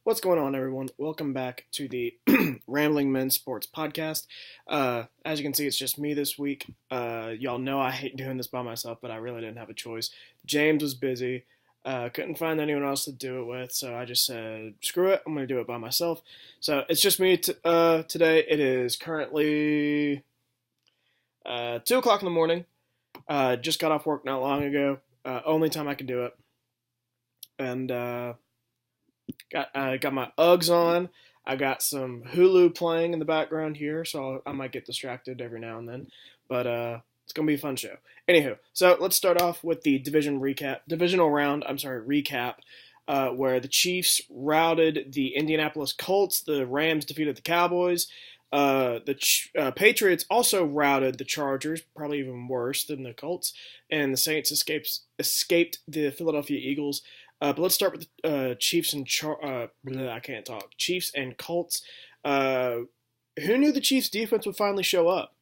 What's going on, everyone? Welcome back to the Rambling Men Sports Podcast. As you can see, it's just me this week. Y'all know I hate doing this by myself, but I really didn't have a choice. James was busy. Couldn't find anyone else to do it with, so I just said, screw it, I'm going to do it by myself. So it's just me today. It is currently 2 o'clock in the morning. Just got off work not long ago. Only time I can do it. And got my Uggs on. I got some Hulu playing in the background here, so I might get distracted every now and then. But it's gonna be a fun show. Anywho, so let's start off with the divisional round. Recap, where the Chiefs routed the Indianapolis Colts. The Rams defeated the Cowboys. The Patriots also routed the Chargers, probably even worse than the Colts, and the Saints escaped the Philadelphia Eagles. But let's start with the Chiefs and Chiefs and Colts. Who knew the Chiefs' defense would finally show up?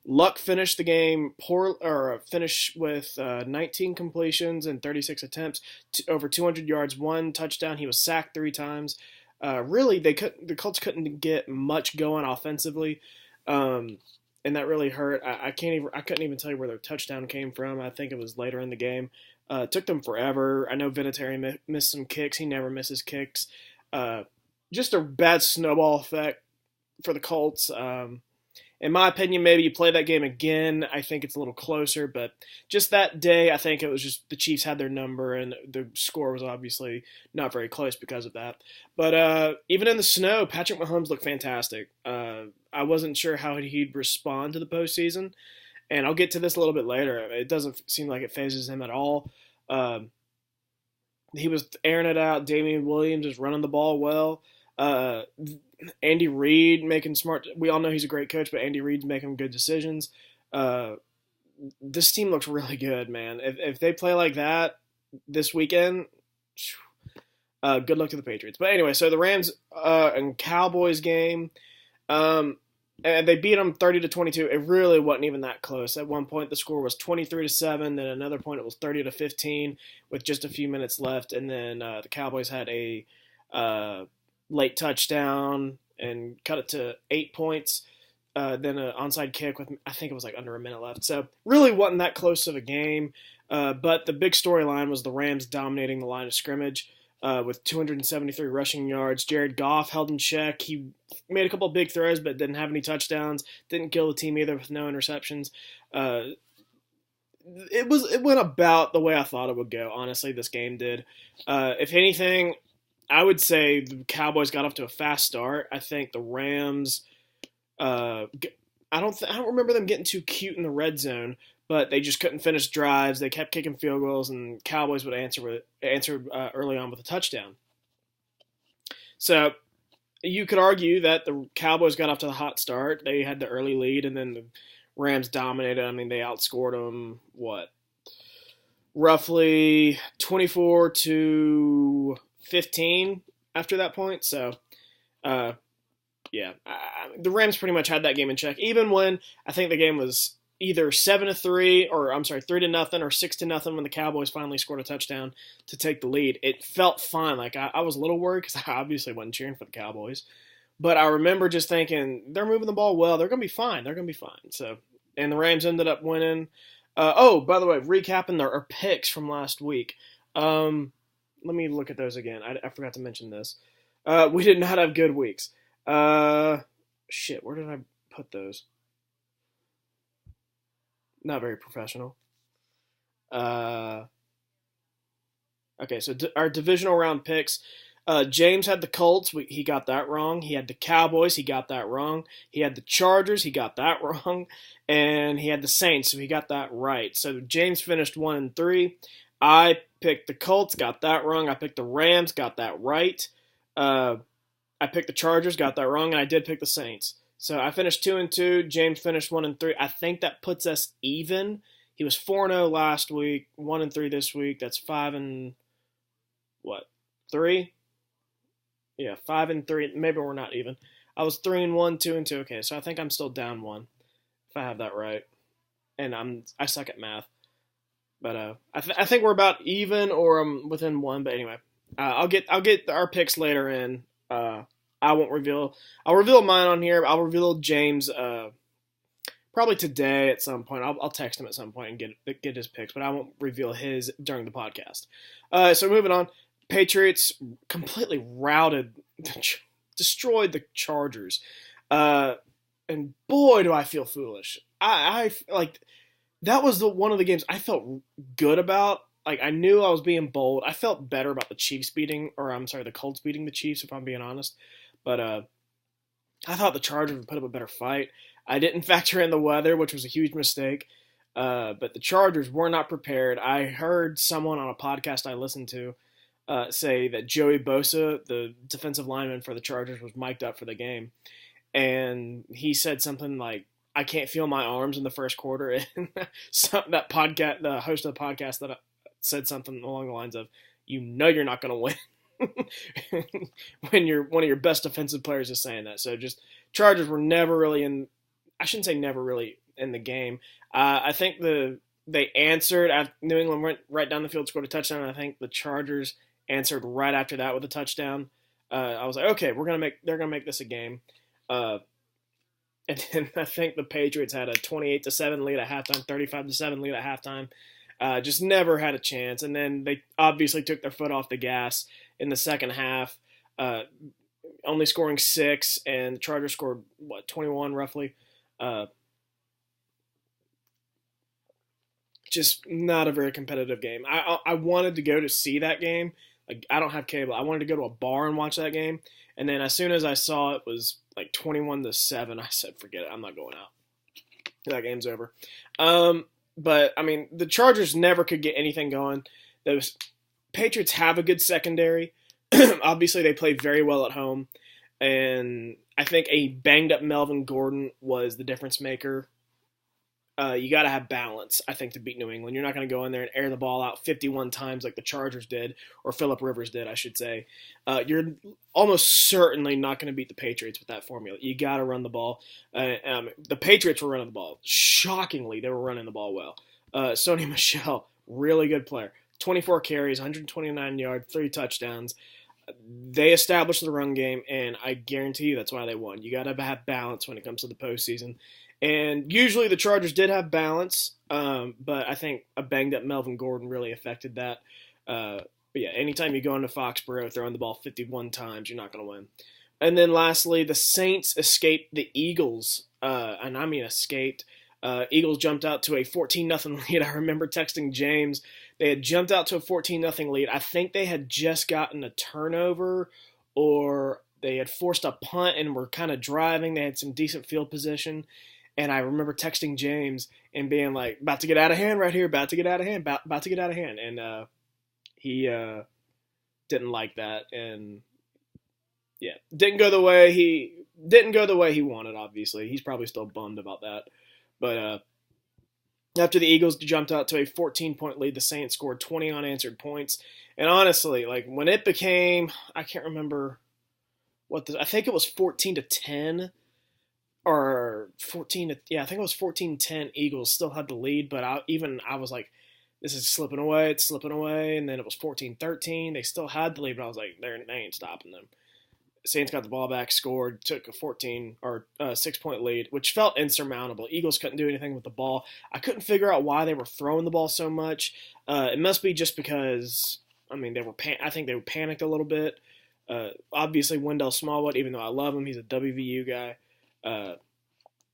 Luck finished the game finished with 19 completions and 36 attempts, over 200 yards, 1 touchdown. He was sacked 3 times. The Colts couldn't get much going offensively, and that really hurt. I couldn't even tell you where their touchdown came from. I think it was later in the game. It took them forever. I know Vinatieri missed some kicks. He never misses kicks. Just a bad snowball effect for the Colts. In my opinion, maybe you play that game again. I think it's a little closer, but just that day, I think it was just the Chiefs had their number, and the score was obviously not very close because of that. But even in the snow, Patrick Mahomes looked fantastic. I wasn't sure how he'd respond to the postseason, and I'll get to this a little bit later. It doesn't seem like it phases him at all. He was airing it out. Damian Williams is running the ball well. Andy Reid making smart. We all know he's a great coach, but Andy Reid's making good decisions. This team looks really good, man. If they play like that this weekend, good luck to the Patriots. But anyway, so the Rams and Cowboys game, and they beat them 30-22. It really wasn't even that close. At one point, the score was 23-7. Then another point, it was 30-15 with just a few minutes left. And then the Cowboys had a late touchdown and cut it to 8 points. Then an onside kick with, I think it was like under a minute left. So really wasn't that close of a game. But the big storyline was the Rams dominating the line of scrimmage with 273 rushing yards. Jared Goff held in check. He made a couple of big throws but didn't have any touchdowns. Didn't kill the team either with no interceptions. It went about the way I thought it would go. Honestly, this game did. If anything, I would say the Cowboys got off to a fast start. I think the Rams, I don't remember them getting too cute in the red zone, but they just couldn't finish drives. They kept kicking field goals, and Cowboys would answer early on with a touchdown. So you could argue that the Cowboys got off to the hot start. They had the early lead, and then the Rams dominated. They outscored them, roughly 24-15 after that point. So, the Rams pretty much had that game in check. Even when I think the game was either 7-3 or 3-0 or 6-0 when the Cowboys finally scored a touchdown to take the lead, it felt fine. Like I was a little worried because I obviously wasn't cheering for the Cowboys, but I remember just thinking they're moving the ball well. They're gonna be fine. So, and the Rams ended up winning. By the way, recapping our picks from last week. Let me look at those again. I forgot to mention this. We did not have good weeks. Where did I put those? Not very professional. Okay, so our divisional round picks. James had the Colts. He got that wrong. He had the Cowboys. He got that wrong. He had the Chargers. He got that wrong. And he had the Saints, so he got that right. So James finished 1-3. I picked the Colts, got that wrong. I picked the Rams, got that right. I picked the Chargers, got that wrong, and I did pick the Saints. So I finished 2-2. James finished 1-3. I think that puts us even. He was 4-0 last week, 1-3 this week. That's 5-3? Yeah, 5-3. Maybe we're not even. I was 3-1, 2-2. Okay, so I think I'm still down 1, if I have that right. And I suck at math. But I think we're about even or within 1. But anyway, I'll get our picks later in. I won't reveal. I'll reveal mine on here. I'll reveal James probably today at some point. I'll text him at some point and get his picks, but I won't reveal his during the podcast. So moving on, Patriots completely destroyed the Chargers, and boy, do I feel foolish. I like that was one of the games I felt good about. Like I knew I was being bold. I felt better about the Colts beating the Chiefs, if I'm being honest. But I thought the Chargers would put up a better fight. I didn't factor in the weather, which was a huge mistake. But the Chargers were not prepared. I heard someone on a podcast I listened to say that Joey Bosa, the defensive lineman for the Chargers, was mic'd up for the game. And he said something like, I can't feel my arms in the first quarter. And the host of the podcast that said something along the lines of, you're not going to win. When one of your best defensive players is saying that. So just Chargers were never really I shouldn't say never really in the game. I think they answered after New England went right down the field, scored a touchdown, and I think the Chargers answered right after that with a touchdown. I was like, okay, they're gonna make this a game. And then I think the Patriots had a 28-7 lead at halftime, 35-7 lead at halftime. Just never had a chance. And then they obviously took their foot off the gas in the second half, only scoring 6, and the Chargers scored, 21 roughly. Just not a very competitive game. I wanted to go to see that game. Like, I don't have cable. I wanted to go to a bar and watch that game. And then as soon as I saw it was like 21-7, I said, forget it. I'm not going out. That game's over. But, I mean, the Chargers never could get anything going. Those Patriots have a good secondary. Obviously, they played very well at home. And I think a banged-up Melvin Gordon was the difference maker. You got to have balance, I think, to beat New England. You're not going to go in there and air the ball out 51 times like the Chargers did, or Phillip Rivers did, I should say. You're almost certainly not going to beat the Patriots with that formula. You got to run the ball. The Patriots were running the ball. Shockingly, they were running the ball well. Sony Michel, really good player. 24 carries, 129 yards, 3 touchdowns. They established the run game, and I guarantee you that's why they won. You got to have balance when it comes to the postseason. And usually the Chargers did have balance, but I think a banged-up Melvin Gordon really affected that. But yeah, anytime you go into Foxborough throwing the ball 51 times, you're not going to win. And then lastly, the Saints escaped the Eagles, and I mean escaped. Eagles jumped out to a 14-0 lead. I remember texting James. They had jumped out to a 14-0 lead. I think they had just gotten a turnover, or they had forced a punt and were kind of driving. They had some decent field position. And I remember texting James and being like, about to get out of hand right here, about to get out of hand, about to get out of hand. And he didn't like that. And yeah, didn't go the way he wanted, obviously. He's probably still bummed about that. But after the Eagles jumped out to a 14-point lead, the Saints scored 20 unanswered points. And honestly, like when it became, I can't remember I think it was 14-10. Or 14, I think it was 14-10. Eagles still had the lead, but I was like, this is slipping away, it's slipping away. And then it was 14-13. They still had the lead, but I was like, they ain't stopping them. Saints got the ball back, scored, took a 6-point lead, which felt insurmountable. Eagles couldn't do anything with the ball. I couldn't figure out why they were throwing the ball so much. It must be just because, I mean, I think they were panicked a little bit. Obviously, Wendell Smallwood, even though I love him, he's a WVU guy.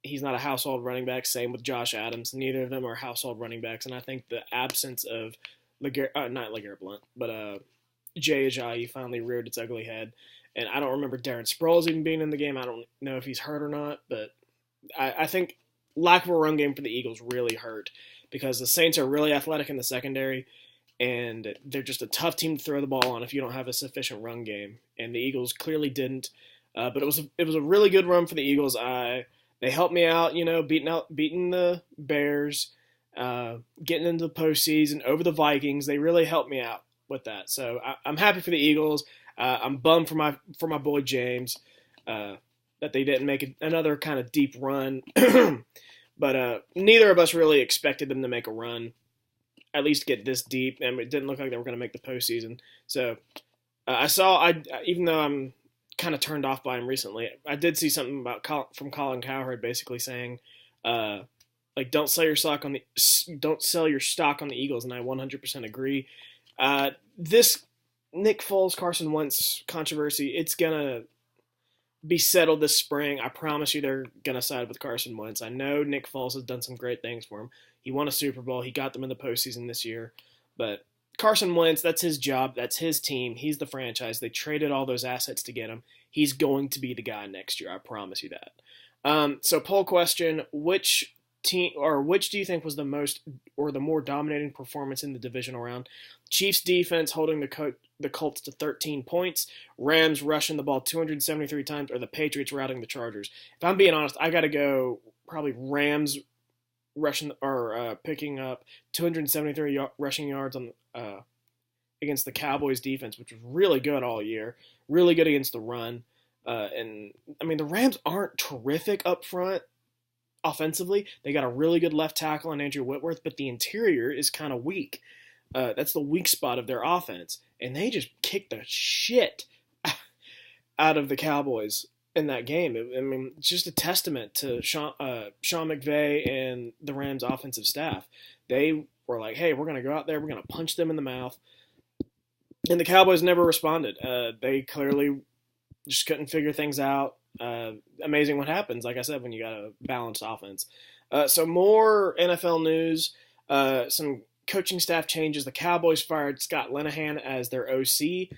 He's not a household running back. Same with Josh Adams. Neither of them are household running backs. And I think the absence of not LeGarrette Blount, but Jay Ajayi finally reared its ugly head. And I don't remember Darren Sproles even being in the game. I don't know if he's hurt or not, but I think lack of a run game for the Eagles really hurt because the Saints are really athletic in the secondary, and they're just a tough team to throw the ball on if you don't have a sufficient run game. And the Eagles clearly didn't. But it was a really good run for the Eagles. They helped me out, beating the Bears, getting into the postseason over the Vikings. They really helped me out with that. So I'm happy for the Eagles. I'm bummed for my boy James that they didn't make another kind of deep run. But neither of us really expected them to make a run, at least get this deep, and it didn't look like they were going to make the postseason. So Even though I'm kind of turned off by him recently, I did see something from Colin Cowherd basically saying, uh, like don't sell your stock on the Eagles, and I 100% agree. This Nick Foles Carson Wentz controversy, it's gonna be settled this spring. I promise you, they're gonna side with Carson Wentz. I know Nick Foles has done some great things for him. He won a Super Bowl. He got them in the postseason this year, but Carson Wentz, that's his job. That's his team. He's the franchise. They traded all those assets to get him. He's going to be the guy next year. I promise you that. So poll question, which do you think was the most or the more dominating performance in the divisional round? Chiefs defense holding the Colts to 13 points, Rams rushing the ball 273 times, or the Patriots routing the Chargers? If I'm being honest, I got to go probably Rams rushing or picking up 273 rushing yards on against the Cowboys defense, which was really good all year, really good against the run. And I mean, the Rams aren't terrific up front offensively. They got a really good left tackle in Andrew Whitworth, but the interior is kind of weak. That's the weak spot of their offense, and they just kicked the shit out of the Cowboys in that game. I mean, it's just a testament to Sean McVay and the Rams' offensive staff. They were like, hey, we're going to go out there, we're going to punch them in the mouth. And the Cowboys never responded. They clearly just couldn't figure things out. Amazing what happens, like I said, when you got a balanced offense. So more NFL news, some coaching staff changes. The Cowboys fired Scott Linehan as their OC.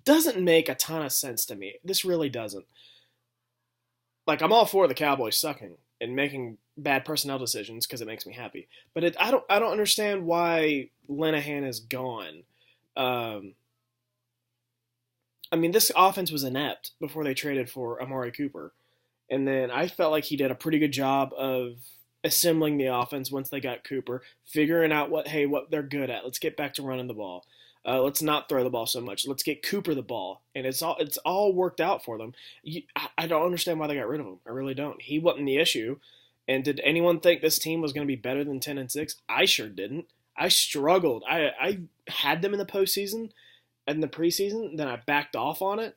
Doesn't make a ton of sense to me. This really doesn't. Like, I'm all for the Cowboys sucking and making bad personnel decisions because it makes me happy. But I don't understand why Linehan is gone. I mean, this offense was inept before they traded for Amari Cooper. And then I felt like he did a pretty good job of assembling the offense once they got Cooper, figuring out what they're good at. Let's get back to running the ball. Let's not throw the ball so much. Let's get Cooper the ball. And it's all worked out for them. I don't understand why they got rid of him. I really don't. He wasn't the issue. And did anyone think this team was going to be better than 10-6? I sure didn't. I struggled. I had them in the postseason and the preseason, then I backed off on it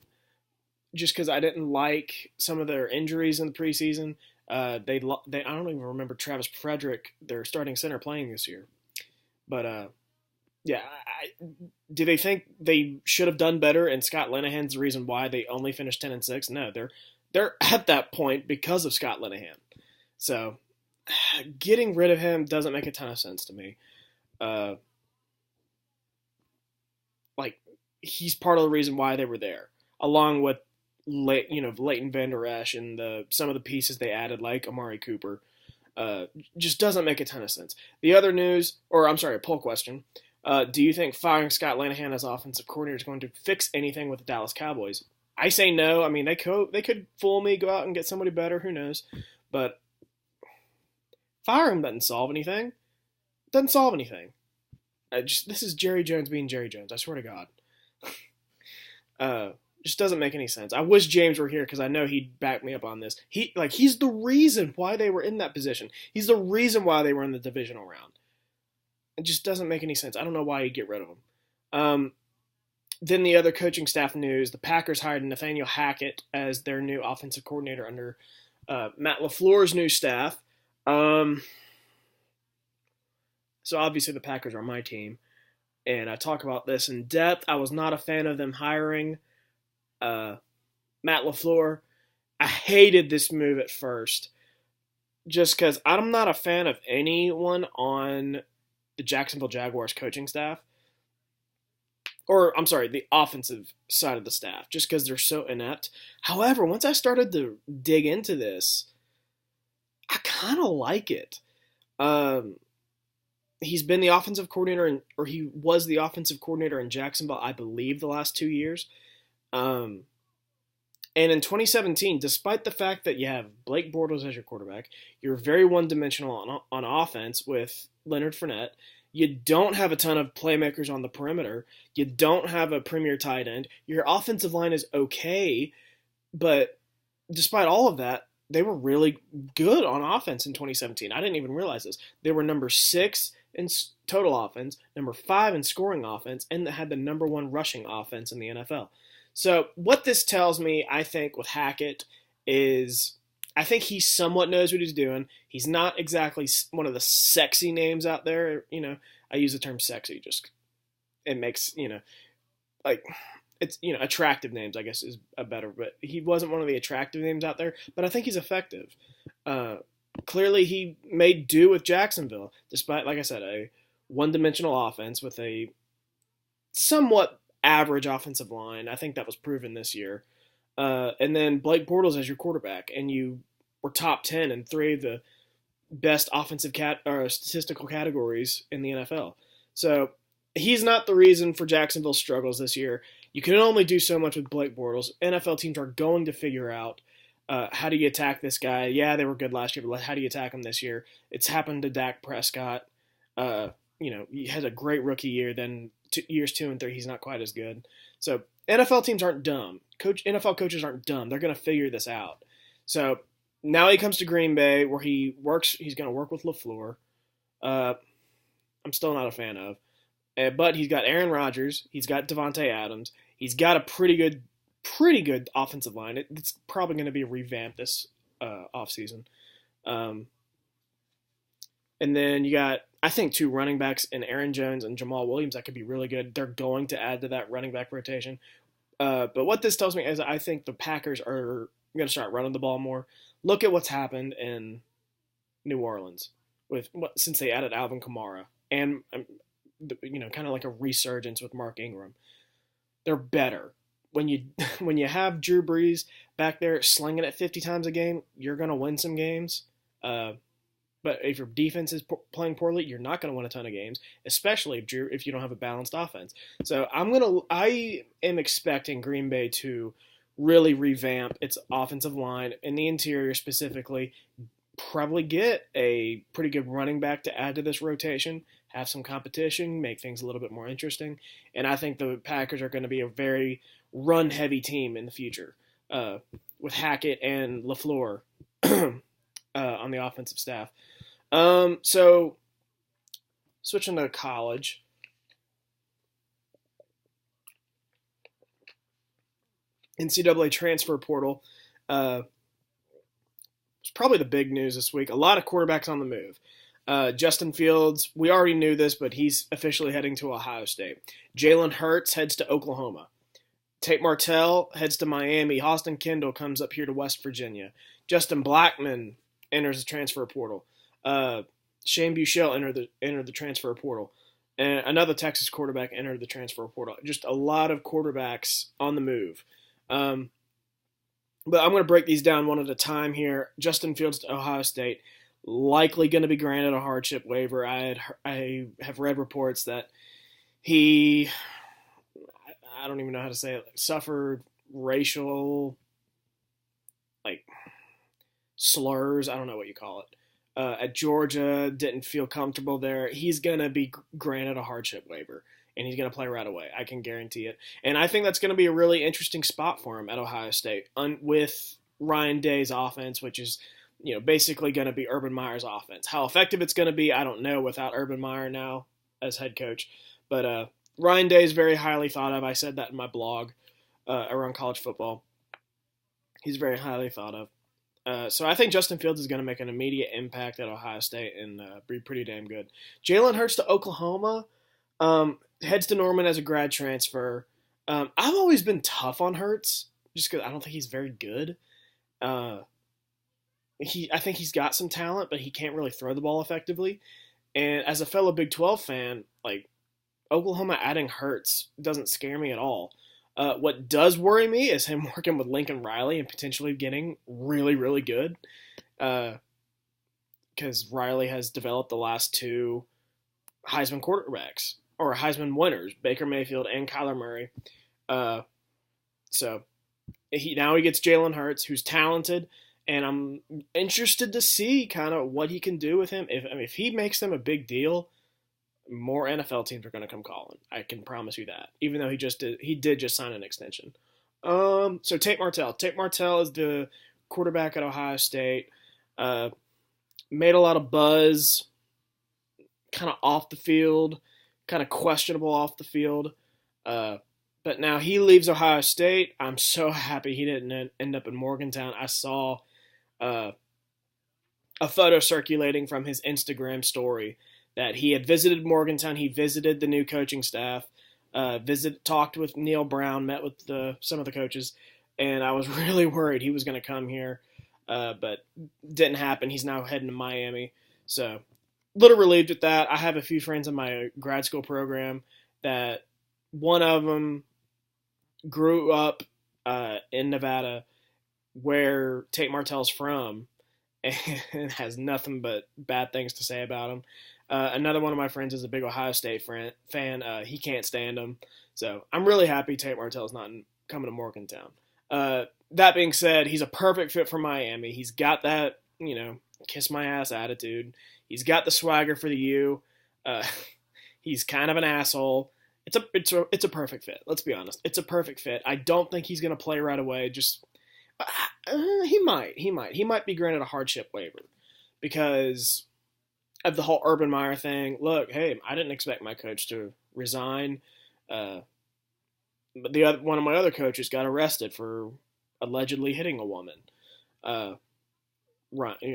just because I didn't like some of their injuries in the preseason. I don't even remember Travis Frederick, their starting center, playing this year. But yeah, do they think they should have done better? And Scott Linehan's the reason why they only finished 10-6? No, they're at that point because of Scott Linehan. So getting rid of him doesn't make a ton of sense to me. Like, he's part of the reason why they were there, along with Leighton Vander Esch and some of the pieces they added, like Amari Cooper. Just doesn't make a ton of sense. The other news, a poll question. Do you think firing Scott Linehan as offensive coordinator is going to fix anything with the Dallas Cowboys? I say no. I mean, they could fool me, go out and get somebody better. Who knows? But fire him doesn't solve anything. Doesn't solve anything. This is Jerry Jones being Jerry Jones. I swear to God. Just doesn't make any sense. I wish James were here because I know he'd back me up on this. He's the reason why they were in that position. He's the reason why they were in the divisional round. It just doesn't make any sense. I don't know why you get rid of him. Then the other coaching staff news: the Packers hired Nathaniel Hackett as their new offensive coordinator under Matt LaFleur's new staff. So obviously the Packers are my team, and I talk about this in depth. I was not a fan of them hiring Matt LaFleur. I hated this move at first, just because I'm not a fan of anyone on the Jacksonville Jaguars coaching staff. Or, I'm sorry, the offensive side of the staff, just because they're so inept. However, once I started to dig into this, I kind of like it. He's been the offensive coordinator, he was the offensive coordinator in Jacksonville, I believe, the last 2 years. And in 2017, despite the fact that you have Blake Bortles as your quarterback, you're very one-dimensional on offense with Leonard Fournette. You don't have a ton of playmakers on the perimeter. You don't have a premier tight end. Your offensive line is okay, but despite all of that, they were really good on offense in 2017. I didn't even realize this. They were number 6 in total offense, number 5 in scoring offense, and had the number 1 rushing offense in the NFL. So what this tells me, I think, with Hackett is I think he somewhat knows what he's doing. He's not exactly one of the sexy names out there. I use the term sexy, just it makes, like it's, attractive names, I guess, is a better, but he wasn't one of the attractive names out there, but I think he's effective. Clearly he made do with Jacksonville, despite, like I said, a one-dimensional offense with a somewhat average offensive line. I think that was proven this year. And then Blake Bortles as your quarterback, and you were top 10 in 3 of the best offensive statistical categories in the NFL. So he's not the reason for Jacksonville's struggles this year. You can only do so much with Blake Bortles. NFL teams are going to figure out how do you attack this guy. Yeah, they were good last year, but how do you attack him this year? It's happened to Dak Prescott. He has a great rookie year. Then years 2 and 3, he's not quite as good. So NFL teams aren't dumb. NFL coaches aren't dumb. They're going to figure this out. So now he comes to Green Bay, where he's going to work with LaFleur. I'm still not a fan of. But he's got Aaron Rodgers. He's got Devontae Adams. He's got a pretty good offensive line. It's probably going to be revamped this offseason. And then you got, I think, 2 running backs in Aaron Jones and Jamal Williams that could be really good. They're going to add to that running back rotation. But what this tells me is I think the Packers are going to start running the ball more. Look at what's happened in New Orleans since they added Alvin Kamara and kind of like a resurgence with Mark Ingram. They're better. When you have Drew Brees back there slinging it 50 times a game, you're going to win some games. But if your defense is playing poorly, you're not going to win a ton of games, especially if you don't have a balanced offense. So I am expecting Green Bay to really revamp its offensive line in the interior specifically. Probably get a pretty good running back to add to this rotation, have some competition, make things a little bit more interesting. And I think the Packers are going to be a very run-heavy team in the future with Hackett and LaFleur on the offensive staff. So switching to college. NCAA transfer portal. It's probably the big news this week. A lot of quarterbacks on the move. Justin Fields, we already knew this, but he's officially heading to Ohio State. Jalen Hurts heads to Oklahoma. Tate Martell heads to Miami. Austin Kendall comes up here to West Virginia. Justin Blackman enters the transfer portal. Shane Buechele entered the transfer portal. And another Texas quarterback entered the transfer portal. Just a lot of quarterbacks on the move. But I'm going to break these down one at a time here. Justin Fields to Ohio State, likely going to be granted a hardship waiver. I have read reports that he, I don't even know how to say it, suffered racial, slurs. I don't know what you call it. At Georgia, didn't feel comfortable there. He's going to be granted a hardship waiver, and he's going to play right away. I can guarantee it. And I think that's going to be a really interesting spot for him at Ohio State with Ryan Day's offense, which is basically going to be Urban Meyer's offense. How effective it's going to be, I don't know without Urban Meyer now as head coach. But Ryan Day is very highly thought of. I said that in my blog around college football. He's very highly thought of. So I think Justin Fields is going to make an immediate impact at Ohio State and be pretty damn good. Jalen Hurts to Oklahoma, heads to Norman as a grad transfer. I've always been tough on Hurts just because I don't think he's very good. I think he's got some talent, but he can't really throw the ball effectively. And as a fellow Big 12 fan, Oklahoma adding Hurts doesn't scare me at all. What does worry me is him working with Lincoln Riley and potentially getting really, really good. Because Riley has developed the last 2 Heisman quarterbacks, or Heisman winners, Baker Mayfield and Kyler Murray. So now he gets Jalen Hurts, who's talented, and I'm interested to see kind of what he can do with him. If he makes them a big deal, more NFL teams are going to come calling. I can promise you that. Even though he did just sign an extension. So Tate Martell. Tate Martell is the quarterback at Ohio State. Made a lot of buzz kind of off the field, kind of questionable off the field. But now he leaves Ohio State. I'm so happy he didn't end up in Morgantown. I saw a photo circulating from his Instagram story that he had visited Morgantown. He visited the new coaching staff, talked with Neil Brown, met with some of the coaches, and I was really worried he was going to come here, but didn't happen. He's now heading to Miami. So a little relieved with that. I have a few friends in my grad school program that one of them grew up in Nevada, where Tate Martell's from, and has nothing but bad things to say about him. Another one of my friends is a big Ohio State fan. He can't stand him. So I'm really happy Tate Martell's not coming to Morgantown. That being said, he's a perfect fit for Miami. He's got that, kiss my ass attitude. He's got the swagger for the U. He's kind of an asshole. It's a perfect fit. Let's be honest. It's a perfect fit. I don't think he's going to play right away. He might be granted a hardship waiver because of the whole Urban Meyer thing. Look, hey, I didn't expect my coach to resign. But one of my other coaches got arrested for allegedly hitting a woman.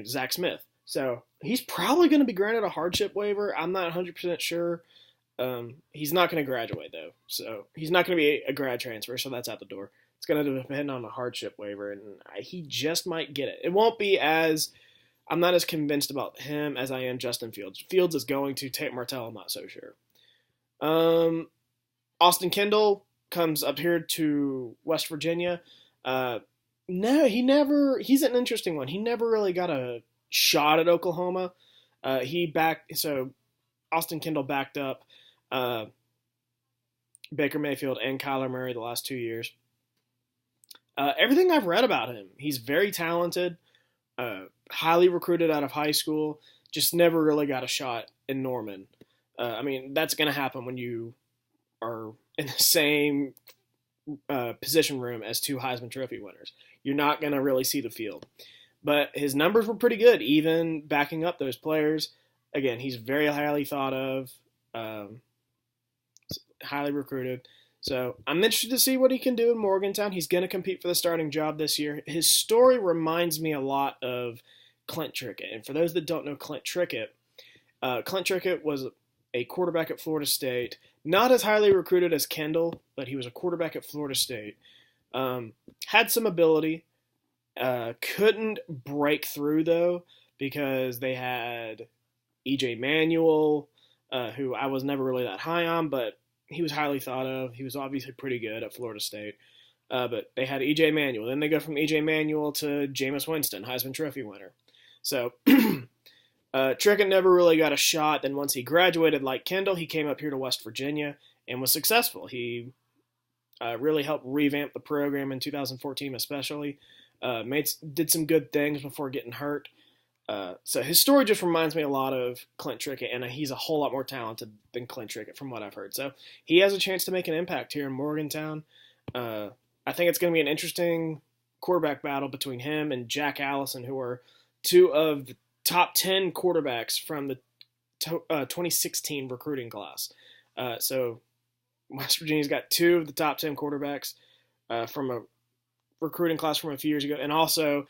Zach Smith. So he's probably going to be granted a hardship waiver. I'm not 100% sure. He's not going to graduate, though. So he's not going to be a grad transfer, so that's out the door. It's going to depend on a hardship waiver, and he just might get it. It won't be I'm not as convinced about him as I am Justin Fields. Fields is going to. Tate Martell, I'm not so sure. Austin Kendall comes up here to West Virginia. No, he's an interesting one. He never really got a shot at Oklahoma. Austin Kendall backed up Baker Mayfield and Kyler Murray the last 2 years. Everything I've read about him, he's very talented, highly recruited out of high school, just never really got a shot in Norman. That's going to happen when you are in the same position room as two Heisman Trophy winners. You're not going to really see the field. But his numbers were pretty good, even backing up those players. Again, he's very highly thought of, highly recruited. So I'm interested to see what he can do in Morgantown. He's going to compete for the starting job this year. His story reminds me a lot of Clint Trickett. And for those that don't know Clint Trickett was a quarterback at Florida State. Not as highly recruited as Kendall, but he was a quarterback at Florida State. Had some ability. Couldn't break through, though, because they had E.J. Manuel, who I was never really that high on, but he was highly thought of. He was obviously pretty good at Florida State. But they had E.J. Manuel. Then they go from E.J. Manuel to Jameis Winston, Heisman Trophy winner. So Trickett never really got a shot. Then once he graduated like Kendall, he came up here to West Virginia and was successful. He really helped revamp the program in 2014 especially. Did some good things before getting hurt. So his story just reminds me a lot of Clint Trickett, and he's a whole lot more talented than Clint Trickett from what I've heard. So he has a chance to make an impact here in Morgantown. I think it's going to be an interesting quarterback battle between him and Jack Allison, who are two of the top 10 quarterbacks from the 2016 recruiting class. So West Virginia's got two of the top 10 quarterbacks from a recruiting class from a few years ago, and also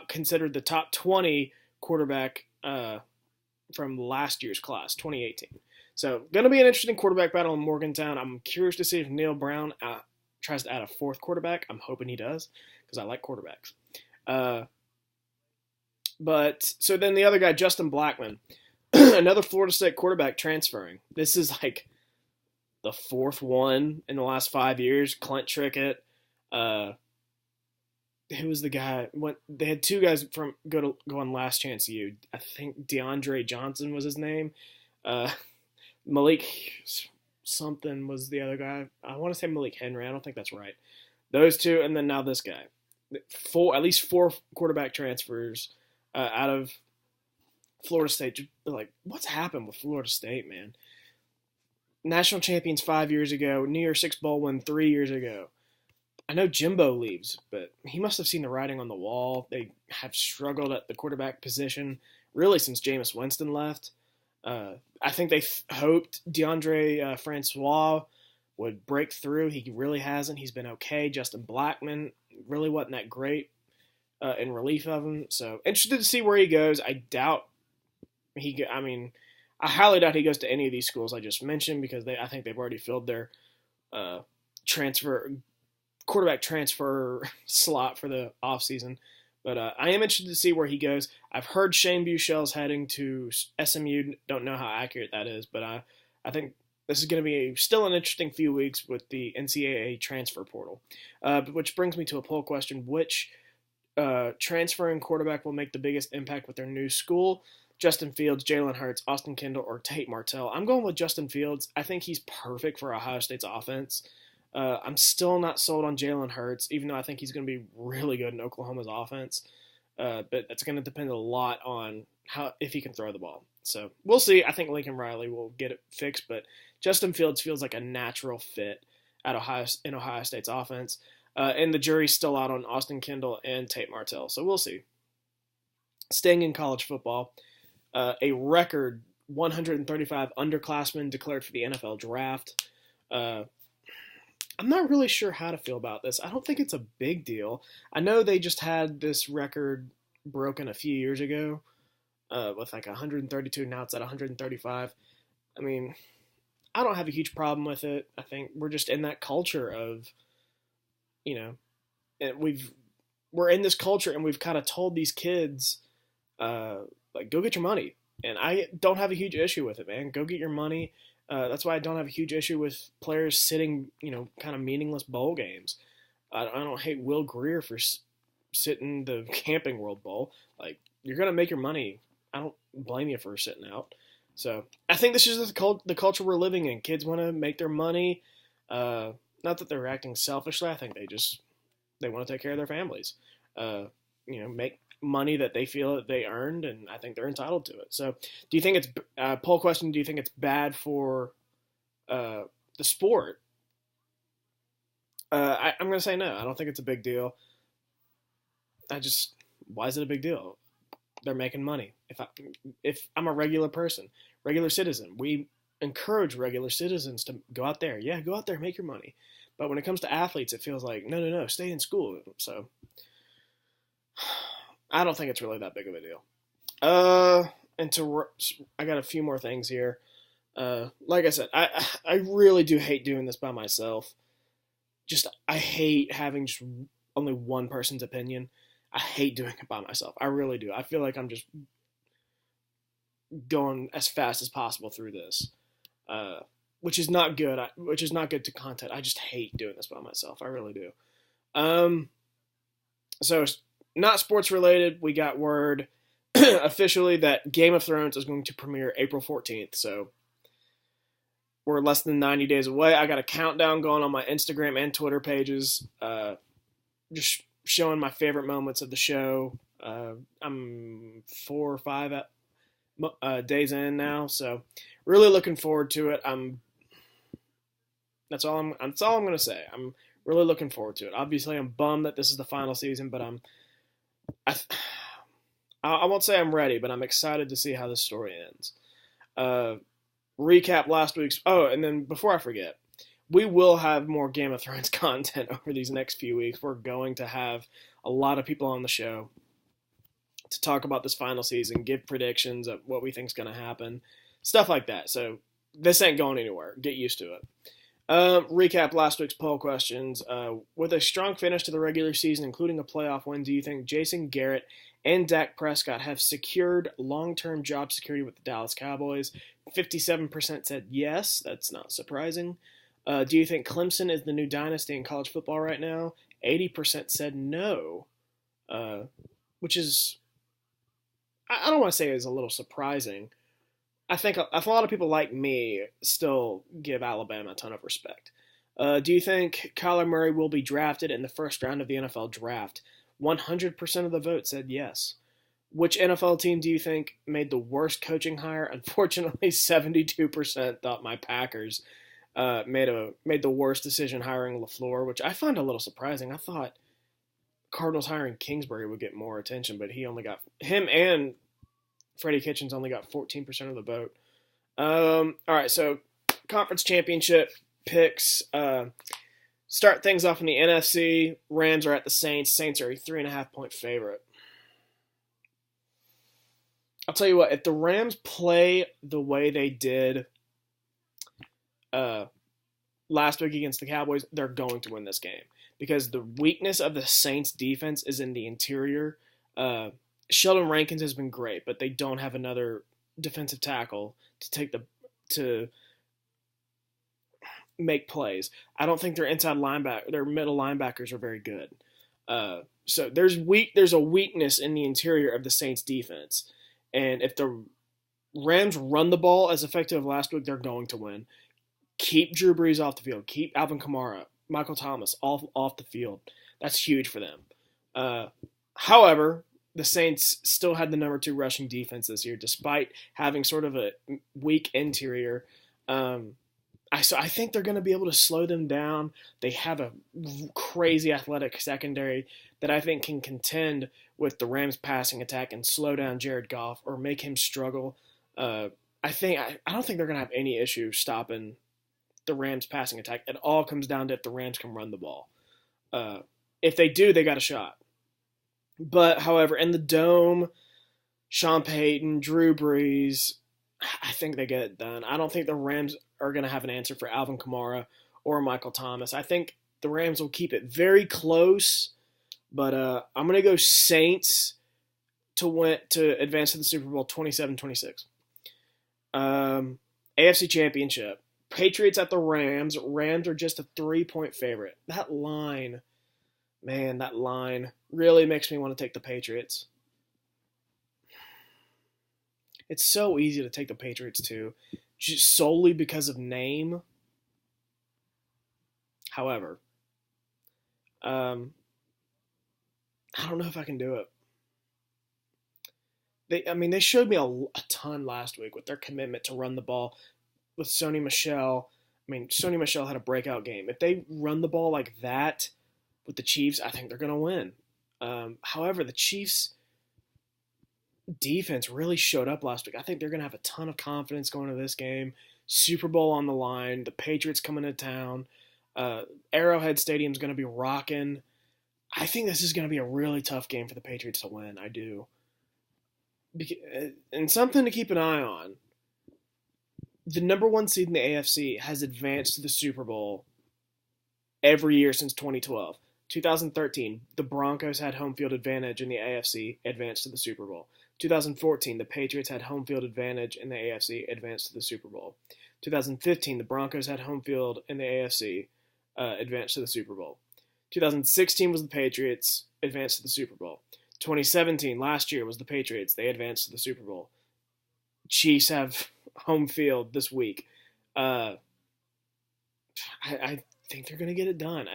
considered the top 20 quarterback from last year's class, 2018. So going to be an interesting quarterback battle in Morgantown. I'm curious to see if Neil Brown tries to add a fourth quarterback. I'm hoping he does because I like quarterbacks. But so then the other guy, Justin Blackman, another Florida State quarterback transferring. This is like the fourth one in the last 5 years. Clint Trickett. Who was the guy? They had two guys go on Last Chance U. I think DeAndre Johnson was his name. Malik something was the other guy. I want to say Malik Henry. I don't think that's right. Those two, and then now this guy. At least four quarterback transfers out of Florida State. Like, what's happened with Florida State, man? National champions 5 years ago. New Year's Six Bowl win 3 years ago. I know Jimbo leaves, but he must have seen the writing on the wall. They have struggled at the quarterback position really since Jameis Winston left. I think they hoped DeAndre Francois would break through. He really hasn't. He's been okay. Justin Blackman really wasn't that great in relief of him. So interested to see where he goes. I doubt he. I mean, I highly doubt he goes to any of these schools I just mentioned because I think they've already filled their uh, quarterback transfer slot for the offseason. But I am interested to see where he goes. I've heard Shane Buechele's heading to SMU. Don't know how accurate that is, but I think this is going to be still an interesting few weeks with the NCAA transfer portal. Which brings me to a poll question. Which transferring quarterback will make the biggest impact with their new school? Justin Fields, Jalen Hurts, Austin Kendall, or Tate Martell? I'm going with Justin Fields. I think he's perfect for Ohio State's offense. I'm still not sold on Jalen Hurts, even though I think he's going to be really good in Oklahoma's offense. But that's going to depend a lot on if he can throw the ball. So we'll see. I think Lincoln Riley will get it fixed, but Justin Fields feels like a natural fit in Ohio State's offense. And the jury's still out on Austin Kendall and Tate Martell, so we'll see. Staying in college football, a record 135 underclassmen declared for the NFL draft. I'm not really sure how to feel about this. I don't think it's a big deal. I know they just had this record broken a few years ago with like 132. Now it's at 135. I mean, I don't have a huge problem with it. I think we're just in that culture of, we're in this culture and we've kind of told these kids, like, go get your money. And I don't have a huge issue with it, man. Go get your money. That's why I don't have a huge issue with players sitting, kind of meaningless bowl games. I don't hate Will Greer for sitting the Camping World Bowl. Like, you're going to make your money. I don't blame you for sitting out. So I think this is the culture we're living in. Kids want to make their money. Not that they're acting selfishly. I think they want to take care of their families. Make money that they feel that they earned, and I think they're entitled to it. So do you think it's poll question, do you think it's bad for the sport? I'm going to say no. I don't think it's a big deal. Why is it a big deal? They're making money. If I'm a regular person, regular citizen, we encourage regular citizens to go out there. Yeah, go out there, make your money. But when it comes to athletes, it feels like, no, stay in school. So I don't think it's really that big of a deal. I got a few more things here. Like I said, I really do hate doing this by myself. I hate having just only one person's opinion. I hate doing it by myself. I really do. I feel like I'm just going as fast as possible through this, which is not good. Which is not good to content. I just hate doing this by myself. I really do. So not sports related. We got word officially that Game of Thrones is going to premiere April 14th. So we're less than 90 days away. I got a countdown going on my Instagram and Twitter pages, just showing my favorite moments of the show. I'm 4 or 5 days in now, so really looking forward to it. That's all I'm going to say. I'm really looking forward to it. Obviously, I'm bummed that this is the final season, but I won't say I'm ready, but I'm excited to see how this story ends. Recap last week's. Oh, and then before I forget, we will have more Game of Thrones content over these next few weeks. We're going to have a lot of people on the show to talk about this final season, give predictions of what we think is going to happen, stuff like that. So this ain't going anywhere. Get used to it. Recap last week's poll questions. With a strong finish to the regular season, including a playoff win, do you think Jason Garrett and Dak Prescott have secured long-term job security with the Dallas Cowboys? 57% said yes. That's not surprising. Do you think Clemson is the new dynasty in college football right now? 80% said no, which is, I don't want to say is a little surprising. I think a lot of people like me still give Alabama a ton of respect. Do you think Kyler Murray will be drafted in the first round of the NFL draft? 100% of the vote said yes. Which NFL team do you think made the worst coaching hire? Unfortunately, 72% thought my Packers made the worst decision hiring LaFleur, which I find a little surprising. I thought Cardinals hiring Kingsbury would get more attention, but him and Freddie Kitchens only got 14% of the vote. All right, so conference championship picks. Start things off in the NFC. Rams are at the Saints. Saints are a 3.5-point favorite. I'll tell you what, if the Rams play the way they did last week against the Cowboys, they're going to win this game because the weakness of the Saints defense is in the interior. Sheldon Rankins has been great, but they don't have another defensive tackle to make plays. I don't think their their middle linebackers are very good. So there's a weakness in the interior of the Saints defense. And if the Rams run the ball as effective as last week, they're going to win. Keep Drew Brees off the field. Keep Alvin Kamara, Michael Thomas off the field. That's huge for them. However, the Saints still had the number 2 rushing defense this year, despite having sort of a weak interior. I think they're going to be able to slow them down. They have a crazy athletic secondary that I think can contend with the Rams' passing attack and slow down Jared Goff or make him struggle. I don't think they're going to have any issue stopping the Rams' passing attack. It all comes down to if the Rams can run the ball. If they do, they got a shot. But, however, in the Dome, Sean Payton, Drew Brees, I think they get it done. I don't think the Rams are going to have an answer for Alvin Kamara or Michael Thomas. I think the Rams will keep it very close, but I'm going to go Saints to advance to the Super Bowl 27-26. AFC Championship. Patriots at the Rams. Rams are just a 3-point favorite. That line really makes me want to take the Patriots. It's so easy to take the Patriots too, just solely because of name. However, I don't know if I can do it. They showed me a ton last week with their commitment to run the ball with Sony Michel. Sony Michel had a breakout game. If they run the ball like that with the Chiefs, I think they're going to win. However, the Chiefs' defense really showed up last week. I think they're going to have a ton of confidence going into this game. Super Bowl on the line. The Patriots coming to town. Arrowhead Stadium's going to be rocking. I think this is going to be a really tough game for the Patriots to win. I do. And something to keep an eye on. The number 1 seed in the AFC has advanced to the Super Bowl every year since 2012. 2013, the Broncos had home field advantage in the AFC, advanced to the Super Bowl. 2014, the Patriots had home field advantage in the AFC, advanced to the Super Bowl. 2015, the Broncos had home field in the AFC, advanced to the Super Bowl. 2016 was the Patriots, advanced to the Super Bowl. 2017, last year, was the Patriots. They advanced to the Super Bowl. Chiefs have home field this week. I think they're going to get it done.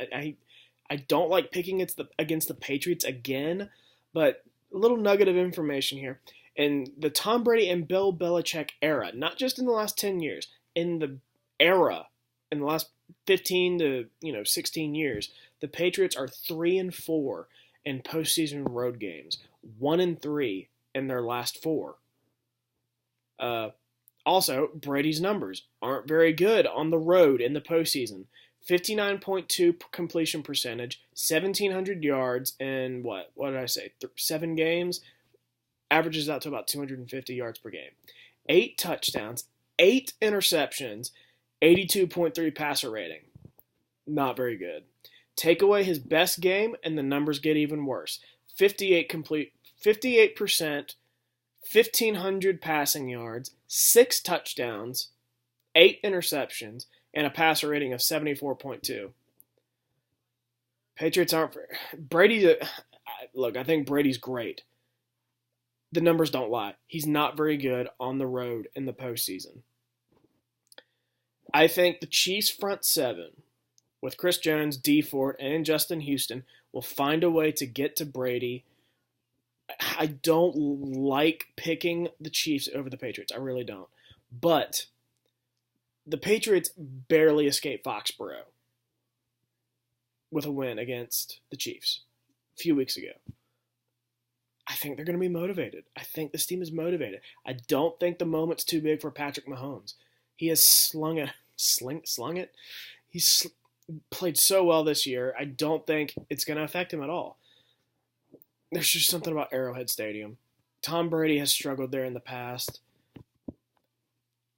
I don't like picking against the Patriots again, but a little nugget of information here. In the Tom Brady and Bill Belichick era, not just in the last 10 years, in the last 15 to 16 years, the Patriots are 3-4 in postseason road games, 1-3 in their last 4. Also, Brady's numbers aren't very good on the road in the postseason. 59.2 completion percentage, 1,700 yards, and what did I say? 7 games, averages out to about 250 yards per game. 8 touchdowns, 8 interceptions, 82.3 passer rating. Not very good. Take away his best game, and the numbers get even worse. 58%, 1,500 passing yards, 6 touchdowns, 8 interceptions, and a passer rating of 74.2. Patriots aren't... Brady... Look, I think Brady's great. The numbers don't lie. He's not very good on the road in the postseason. I think the Chiefs' front 7, with Chris Jones, Dee Ford, and Justin Houston, will find a way to get to Brady. I don't like picking the Chiefs over the Patriots. I really don't. But the Patriots barely escaped Foxborough with a win against the Chiefs a few weeks ago. I I think they're going to be motivated. I think this team is motivated. I don't think the moment's too big for Patrick Mahomes. He has slung it. He's played so well this year. I don't think it's going to affect him at all. There's just something about Arrowhead Stadium. Tom Brady has struggled there in the past.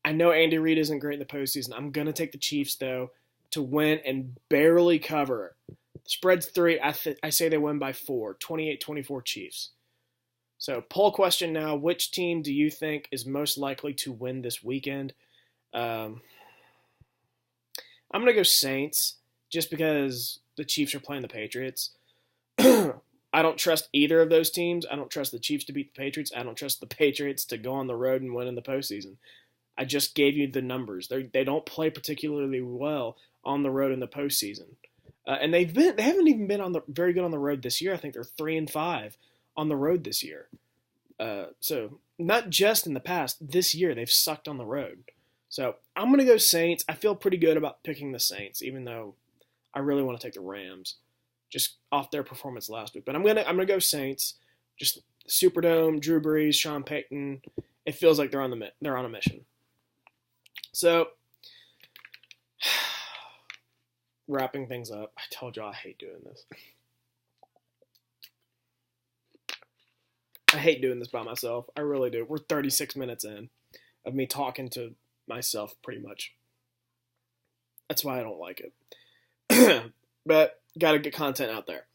I know Andy Reid isn't great in the postseason. I'm going to take the Chiefs, though, to win and barely cover. The spread's 3. I say they win by 4. 28-24 Chiefs. So, poll question now. Which team do you think is most likely to win this weekend? I'm going to go Saints just because the Chiefs are playing the Patriots. I don't trust either of those teams. I don't trust the Chiefs to beat the Patriots. I don't trust the Patriots to go on the road and win in the postseason. I just gave you the numbers. They don't play particularly well on the road in the postseason. And they haven't even been very good on the road this year. I think they're 3-5 on the road this year. So not just in the past, this year they've sucked on the road. So I'm going to go Saints. I feel pretty good about picking the Saints, even though I really want to take the Rams just off their performance last week. But I'm gonna go Saints. Just Superdome, Drew Brees, Sean Payton. It feels like they're on a mission. So wrapping things up. I told you I hate doing this. I hate doing this by myself. I really do. We're 36 minutes in of me talking to myself pretty much. That's why I don't like it. But got to get content out there.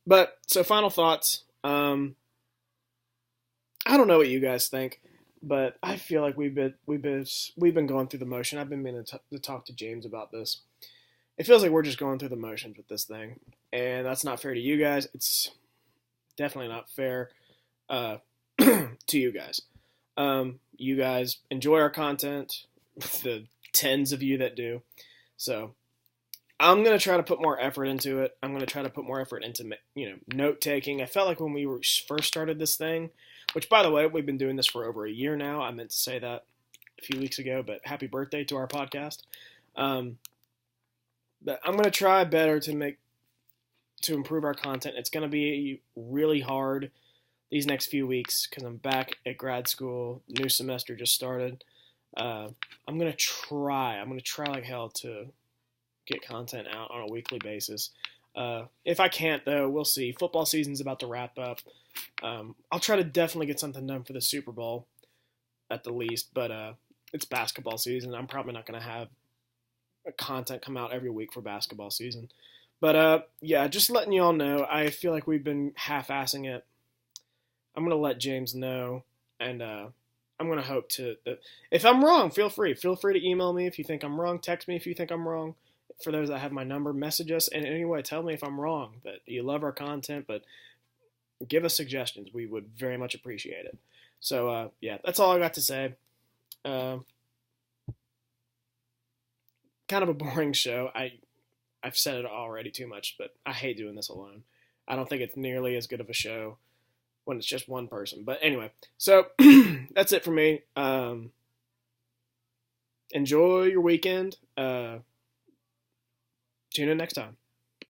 But so final thoughts. I don't know what you guys think, but I feel like we've been going through the motion. I've been meaning to talk to James about this. It feels like we're just going through the motions with this thing, and that's not fair to you guys. It's definitely not fair to you guys. You guys enjoy our content, the tens of you that do. So I'm going to try to put more effort into it. I'm going to try to put more effort into, note taking. I felt like when we first started this thing, which by the way, we've been doing this for over a year now. I meant to say that a few weeks ago, but happy birthday to our podcast. But I'm going to try better to improve our content. It's going to be really hard these next few weeks because I'm back at grad school. New semester just started. I'm going to try like hell to get content out on a weekly basis. If I can't, though, we'll see. Football season's about to wrap up. I'll try to definitely get something done for the Super Bowl at the least, but it's basketball season. I'm probably not going to have content come out every week for basketball season. But yeah, just letting you all know, I feel like we've been half-assing it. I'm going to let James know, and I'm going to hope to. If I'm wrong, feel free to email me if you think I'm wrong. Text me if you think I'm wrong. For those that have my number, message us. And anyway, tell me if I'm wrong, that you love our content, but give us suggestions. We would very much appreciate it. So, yeah, that's all I got to say. Kind of a boring show. I've said it already too much, but I hate doing this alone. I don't think it's nearly as good of a show when it's just one person. But anyway, so that's it for me. Enjoy your weekend. Tune in next time.